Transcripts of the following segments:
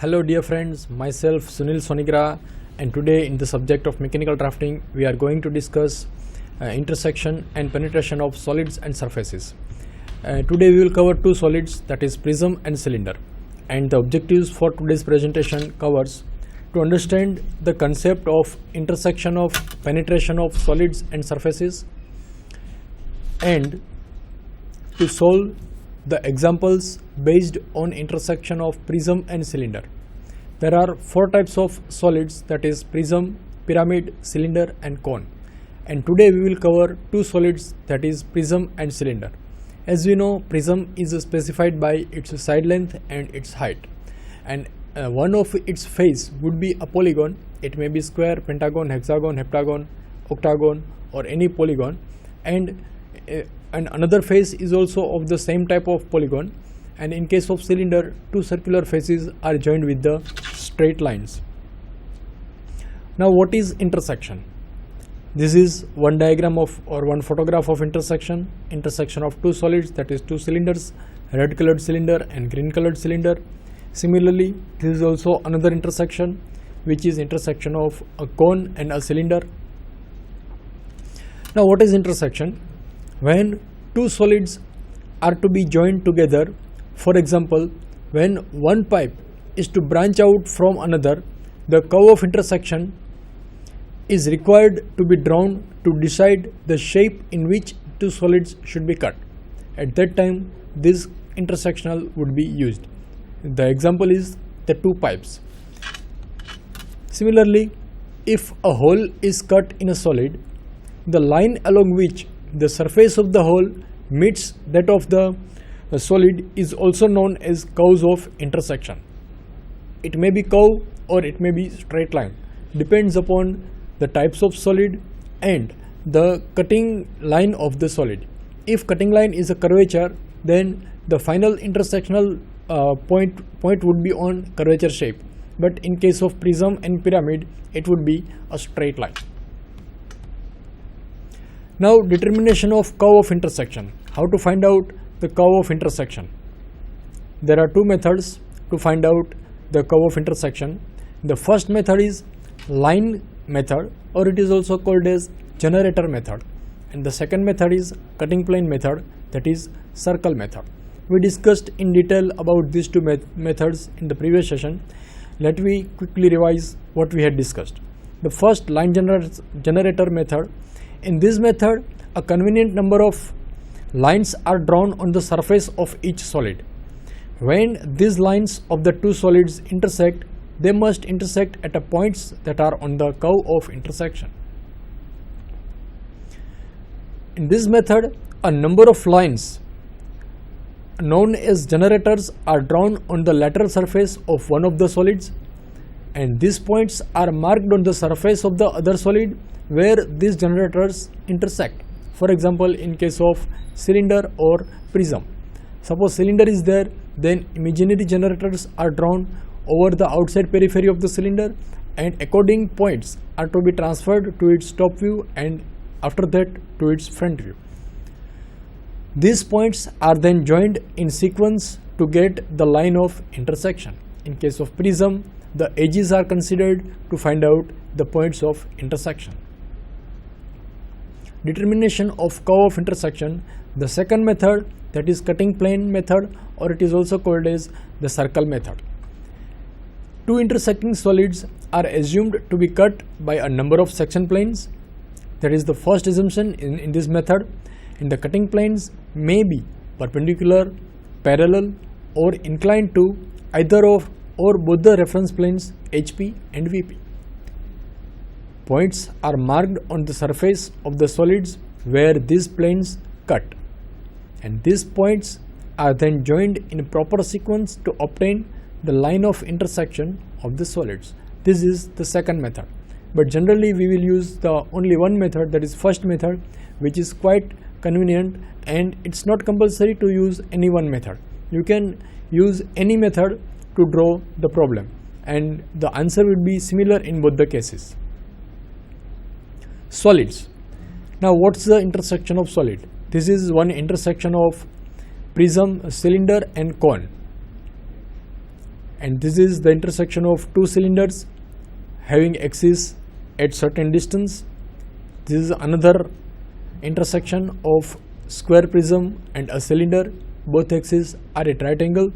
Hello dear friends, myself Sonigra, and today in the subject of mechanical drafting we are going to discuss intersection and penetration of solids and surfaces. Today we will cover two solids, that is prism and cylinder, and the objectives for today's presentation covers to understand the concept of intersection of penetration of solids and surfaces and to solve the examples based on intersection of prism and cylinder. There are four types of solids, that is prism, pyramid, cylinder and cone, and today we will cover two solids, that is prism and cylinder. As we know, prism is specified by its side length and its height, and one of its face would be a polygon. It may be square, pentagon, hexagon, heptagon, octagon or any polygon, and another face is also of the same type of polygon, and in case of cylinder, two circular faces are joined with the straight lines. Now what is intersection? This is one diagram of or one photograph of intersection of two solids, that is two cylinders, red colored cylinder and green colored cylinder. Similarly, this is also another intersection, which is intersection of a cone and a cylinder. Now what is intersection? When two solids are to be joined together, for example, when one pipe is to branch out from another, the curve of intersection is required to be drawn to decide the shape in which two solids should be cut. At that time, this intersectional would be used. The example is the two pipes. Similarly, if a hole is cut in a solid, the line along which the surface of the hole meets that of the solid is also known as curves of intersection. It may be curve or it may be straight line, depends upon the types of solid and the cutting line of the solid. If cutting line is a curvature, then the final intersectional point would be on curvature shape, but in case of prism and pyramid, it would be a straight line. Now determination of curve of intersection. How to find out the curve of intersection? There are two methods to find out the curve of intersection. The first method is line method, or it is also called as generator method, and the second method is cutting plane method, that is circle method. We discussed in detail about these two methods in the previous session. Let me quickly revise what we had discussed. The first, line generator method. In this method, a convenient number of lines are drawn on the surface of each solid. When these lines of the two solids intersect, they must intersect at a points that are on the curve of intersection. In this method, a number of lines known as generators are drawn on the lateral surface of one of the solids, and these points are marked on the surface of the other solid where these generators intersect. For example, in case of cylinder or prism, suppose cylinder is there, then imaginary generators are drawn over the outside periphery of the cylinder, and according points are to be transferred to its top view and after that to its front view. These points are then joined in sequence to get the line of intersection. In case of prism, the edges are considered to find out the points of intersection. Determination of curve of intersection. The second method, that is cutting plane method, or it is also called as the circle method. Two intersecting solids are assumed to be cut by a number of section planes. That is the first assumption in this method. And the cutting planes may be perpendicular, parallel or inclined to either of or both the reference planes HP and VP. Points are marked on the surface of the solids where these planes cut, and these points are then joined in a proper sequence to obtain the line of intersection of the solids. This is the second method, but generally we will use the only one method, that is first method, which is quite convenient, and it's not compulsory to use any one method. You can use any method to draw the problem, and the answer will be similar in both the cases. Solids. Now what's the intersection of solid? This is one intersection of prism, cylinder and cone. and this is the intersection of two cylinders having axis at certain distance. This is another intersection of square prism and a cylinder, both axes are at right angle,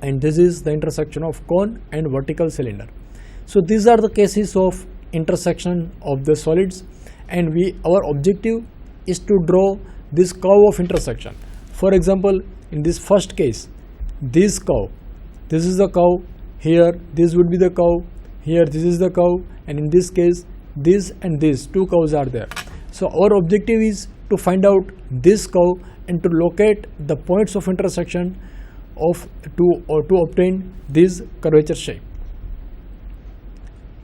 and this is the intersection of cone and vertical cylinder. So these are the cases of intersection of the solids, and our objective is to draw this curve of intersection. For example, in this first case, this curve, this is the curve, here this would be the curve, here this is the curve, and in this case this and this two curves are there. So our objective is to find out this curve and to locate the points of intersection to obtain this curvature shape.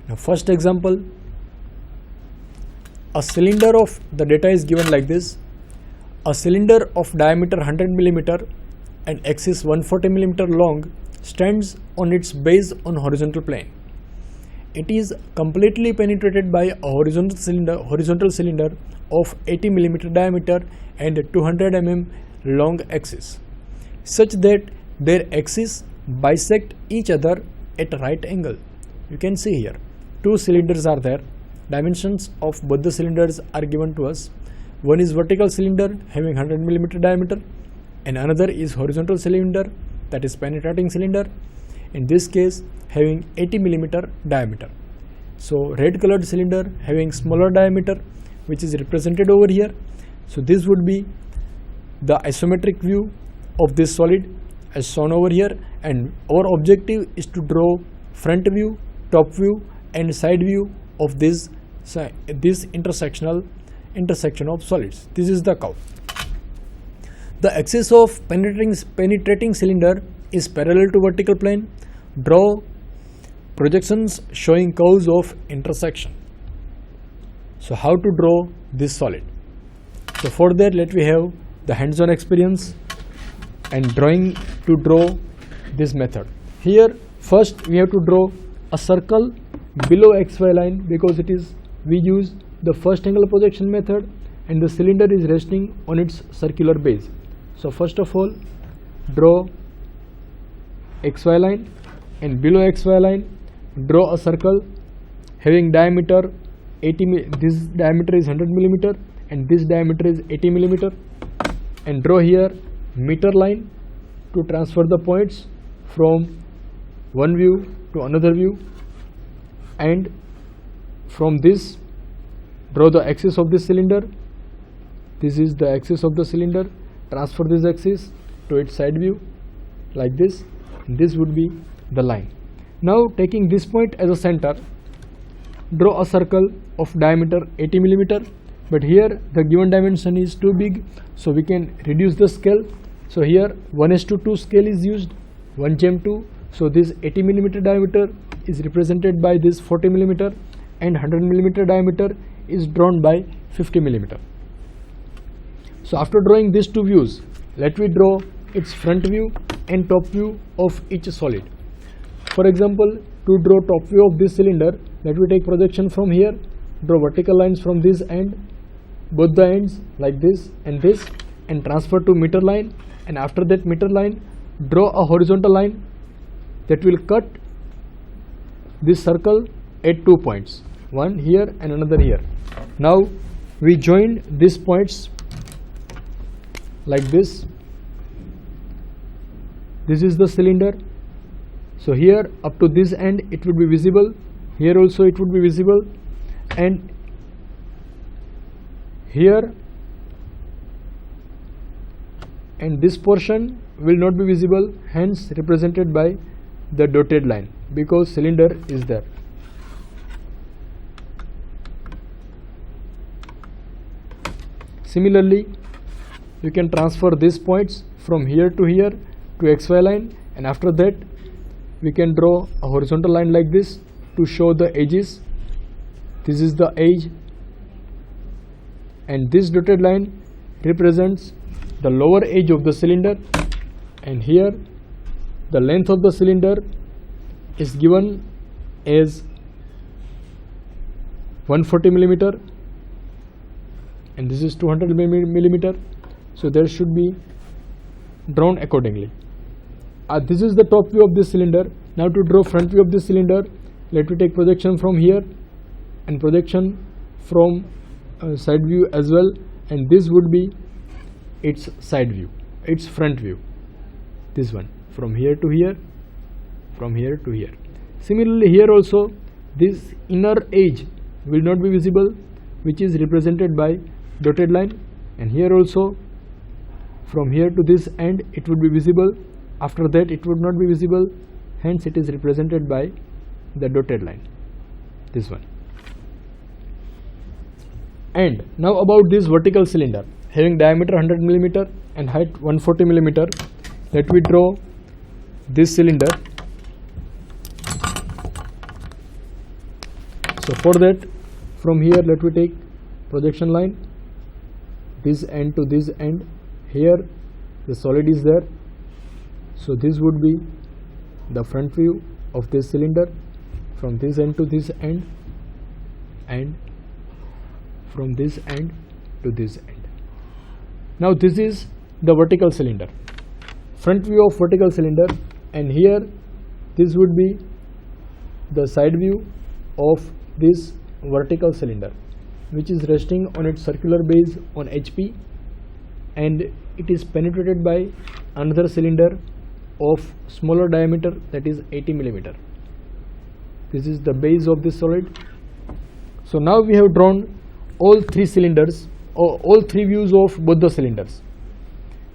Now first example, a cylinder of the data is given like this. A cylinder of diameter 100 mm and axis 140 mm long stands on its base on horizontal plane. It is completely penetrated by a horizontal cylinder of 80 mm diameter and 200 mm long axis, such that their axes bisect each other at a right angle. You can see here two cylinders are there. Dimensions of both the cylinders are given to us. One is vertical cylinder having 100 mm diameter, and another is horizontal cylinder, that is penetrating cylinder, in this case having 80 mm diameter. So red colored cylinder having smaller diameter, which is represented over here. So this would be the isometric view of this solid as shown over here, and our objective is to draw front view, top view and side view of this intersection of solids. This is the curve. The axis of penetrating cylinder is parallel to vertical plane. Draw projections showing curves of intersection. So how to draw this solid? So for that, let me have the hands-on experience and to draw this method. Here first we have to draw a circle below XY line, because we use the first angle projection method and the cylinder is resting on its circular base. So first of all, draw XY line, and below XY line draw a circle having diameter 80 this diameter is 100 mm and this diameter is 80 mm, and draw here meter line to transfer the points from one view to another view, and from this draw the axis of this cylinder. This is the axis of the cylinder. Transfer this axis to its side view like this. This would be the line. Now taking this point as a center, draw a circle of diameter 80 mm, but here the given dimension is too big, so we can reduce the scale. So here 1:2 scale is used, 1:2. So this 80 mm diameter is represented by this 40 mm and 100 mm diameter is drawn by 50 mm. So after drawing these two views, let me draw its front view and top view of each solid. For example, to draw top view of this cylinder, let me take projection from here, draw vertical lines from this end, both the ends like this, and transfer to meter line, and after that meter line draw a horizontal line that will cut this circle at 2 points, one here and another here. Now we join these points like this. This is the cylinder. So here up to this end it would be visible, here also it would be visible, and here and this portion will not be visible, hence represented by the dotted line, because cylinder is there. Similarly, you can transfer these points from here to here to XY line, and after that we can draw a horizontal line like this to show the edges. This is the edge, and this dotted line represents the lower edge of the cylinder, and here the length of the cylinder is given as 140 mm and this is 200 mm, so there should be drawn accordingly. this is the top view of this cylinder. Now to draw front view of this cylinder, let me take projection from here and projection from side view as well, and this would be its side view, its front view, this one, from here to here, from here to here. Similarly here also this inner edge will not be visible, which is represented by dotted line, and here also from here to this end it would be visible, after that it would not be visible, hence it is represented by the dotted line, this one. And now about this vertical cylinder having diameter 100 mm and height 140 mm, let me draw this cylinder. So for that, from here let me take projection line, this end to this end. Here the solid is there, so this would be the front view of this cylinder from this end to this end, and from this end to this end. Now this is the vertical cylinder, front view of vertical cylinder, and here this would be the side view of this vertical cylinder, which is resting on its circular base on HP, and it is penetrated by another cylinder of smaller diameter, that is 80 mm. This is the base of this solid. So now we have drawn all three cylinders, or all three views of both the cylinders.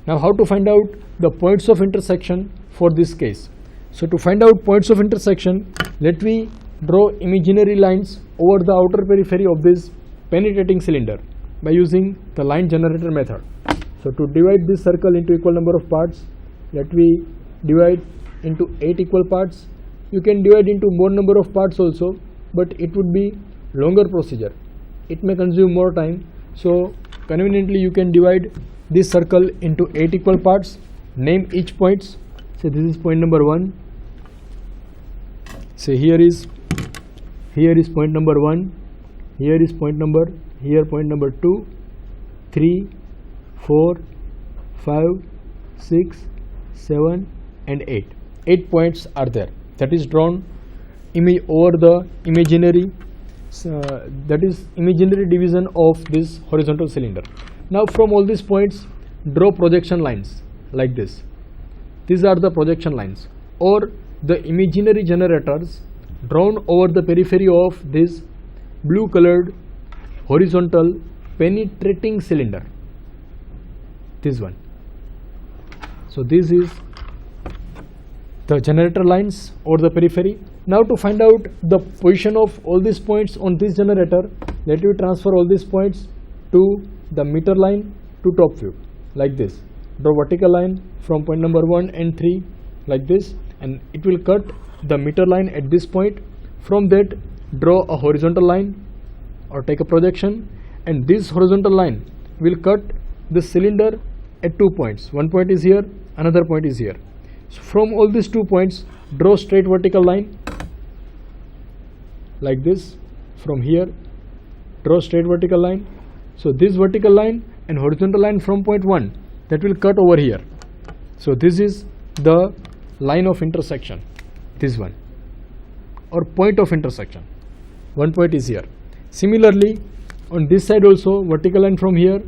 Now how to find out the points of intersection for this case? So to find out points of intersection, let me draw imaginary lines over the outer periphery of this penetrating cylinder by using the line generator method. So to divide this circle into equal number of parts, let me divide into 8 equal parts. You can divide into more number of parts also, but it would be longer procedure. It may consume more time. So conveniently you can divide this circle into 8 equal parts, name each points. Say this is point number 1. Say here is point number 1, here is point number, here point number 2, 3, 4, 5, 6, 7 and 8. 8 points are there, that is drawn over the imaginary imaginary division of this horizontal cylinder. Now from all these points, draw projection lines like this. These are the projection lines, or the imaginary generators drawn over the periphery of this blue colored horizontal penetrating cylinder, this one. So this is the generator lines over the periphery. Now to find out the position of all these points on this generator, let me transfer all these points to the meter line to top view like this. Draw vertical line from point number 1 and 3 like this, and it will cut the meter line at this point. From that, draw a horizontal line or take a projection, and this horizontal line will cut the cylinder at 2 points. One point is here, another point is here. So from all these 2 points, draw straight vertical line like this. From here, draw straight vertical line. So this vertical line and horizontal line from point 1, that will cut over here. So this is the line of intersection, this one, or point of intersection. One point is here. Similarly on this side also, vertical line from here,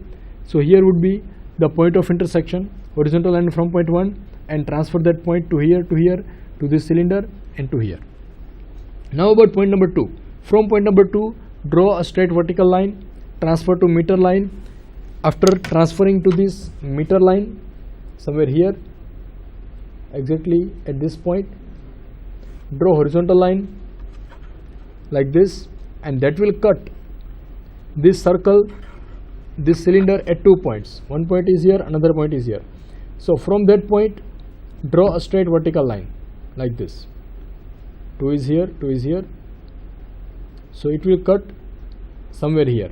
so here would be the point of intersection, horizontal line from point 1, and transfer that point to here, to this cylinder and to here. Now about point number 2. From point number 2, draw a straight vertical line, transfer to meter line. After transferring to this meter line, somewhere here, exactly at this point, draw horizontal line like this, and that will cut this circle, this cylinder at 2 points. One point is here, another point is here. So from that point, draw a straight vertical line like this. 2 is here, 2 is here. So it will cut somewhere here.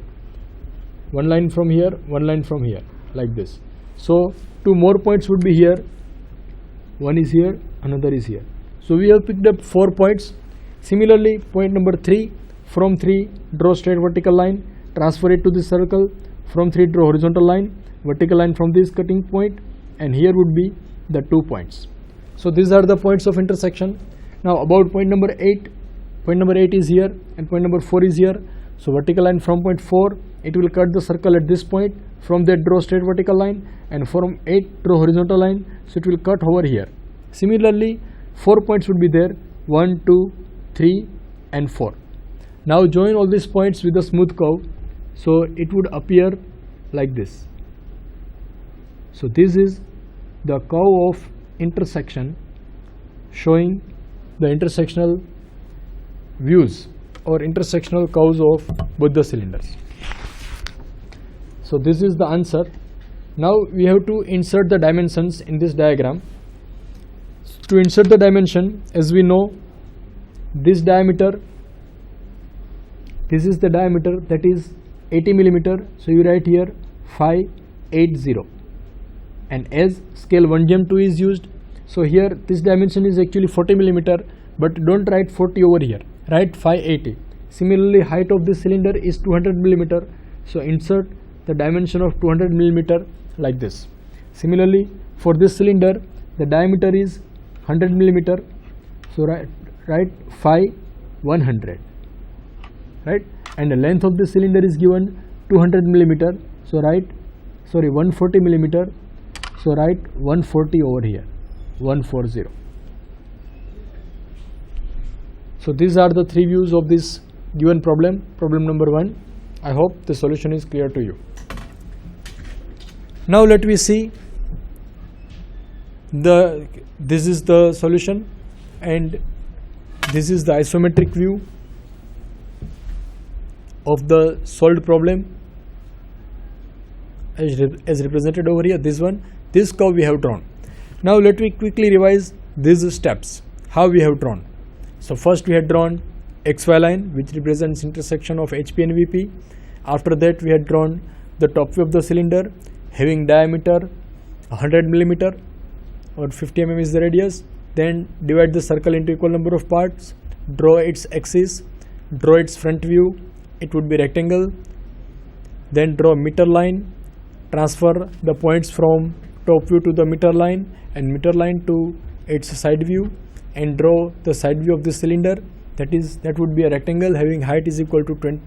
One line from here, one line from here, like this. So 2 more points would be here. One is here, another is here. So we have picked up 4 points. Similarly, point number 3, from 3 draw straight vertical line, transfer it to this circle. From 3 draw horizontal line, vertical line from this cutting point, and here would be the 2 points. So these are the points of intersection. Now about point number 8. Point number 8 is here and point number 4 is here. So vertical line from point 4, it will cut the circle at this point. From that draw straight vertical line, and from 8 draw horizontal line. So it will cut over here. Similarly 4 points would be there, 1, 2, 3 and 4. Now join all these points with a smooth curve. So it would appear like this. So this is the curve of intersection showing the intersectional views or intersectional curves of both the cylinders. So this is the answer. Now we have to insert the dimensions in this diagram. To insert the dimension, as we know, this diameter, this is the diameter, that is 80 millimeter. So you write here 580, and as scale 1:2 is used, so here this dimension is actually 40 millimeter, but don't write 40 over here, write 580. Similarly, height of this cylinder is 200 millimeter, so insert the dimension of 200 millimeter like this. Similarly, for this cylinder, the diameter is 100 millimeter, so write 100, right? And the length of the cylinder is given 200 millimeter, so write 140 millimeter, so write 140 over here, 140. So these are the three views of this given problem number 1. I hope the solution is clear to you. Now let me see this is the solution, and this is the isometric view of the solved problem as represented over here. This curve we have drawn. Now let me quickly revise these steps, how we have drawn. So first we had drawn XY line, which represents intersection of HP and VP. After that we had drawn the top view of the cylinder having diameter 100 millimeter or 50 mm is the radius. Then divide the circle into equal number of parts, draw its axis, draw its front view, it would be rectangle. Then draw meter line, transfer the points from top view to the meter line and meter line to its side view, and draw the side view of the cylinder, that would be a rectangle having height is equal to 200